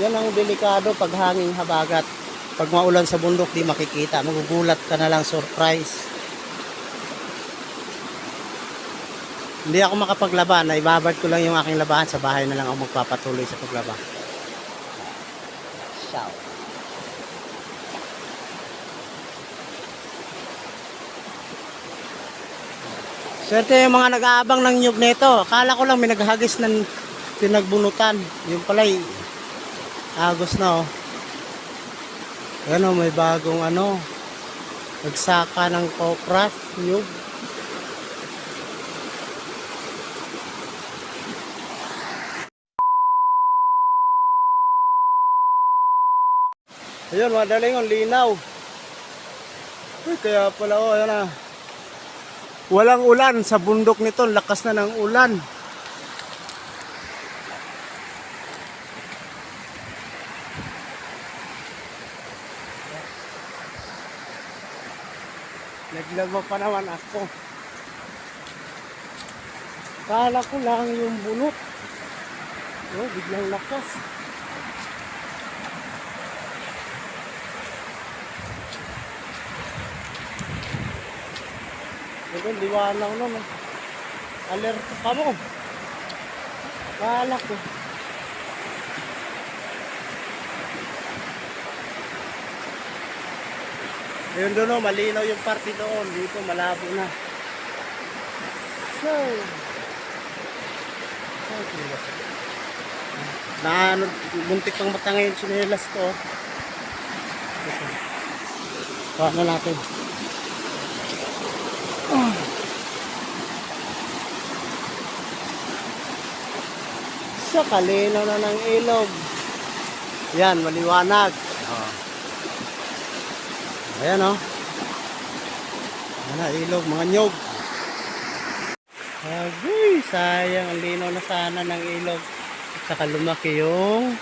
Yan ang delikado pag hanging habagat. Pag maulan sa bundok, di makikita. Magugulat ka na lang, surprise. Hindi ako makapaglaba. Naibabad ko lang yung aking labahan. Sa bahay na lang ako magpapatuloy sa paglaba. Ciao. Swerte yung mga nag-aabang ng nyug nito. Akala ko lang may naghagis ng pinagbunutan. Yung pala'y agos na oh. Ano, may bagong ano. Nagsaka ng kopra, nyug. Ayun, madaling ang linaw. Uy, kaya pala oh, ayan na. Walang ulan sa bundok nito, lakas na ng ulan. Naglaba pa naman ako. Kala ko lang yung bunot. Oh, biglang lakas. Ito, liwanag nun. Alerto ka mo. Kala ko. Ayun doon, malinaw yung parte doon. Dito, malabo na. So, na buntik pang matangay yung sinelas ko. Paano natin? So, kalinaw na ng ilog. Yan, maliwanag. Ayan o. Ayan na, ilog, mga nyog. Agay, sayang. Ang linaw na sana ng ilog. At saka lumaki yung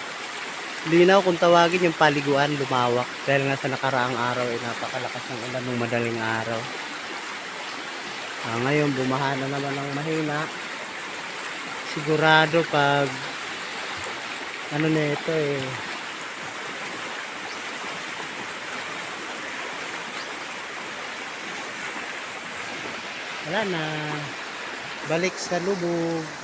linaw kung tawagin yung paliguan, lumawak. Dahil nga sa nakaraang araw ay napakalakas ng ulan ng madaling araw. Ngayon, bumaha na naman ng mahina. Sigurado pag ano na ito eh. Wala na. Balik sa lubog.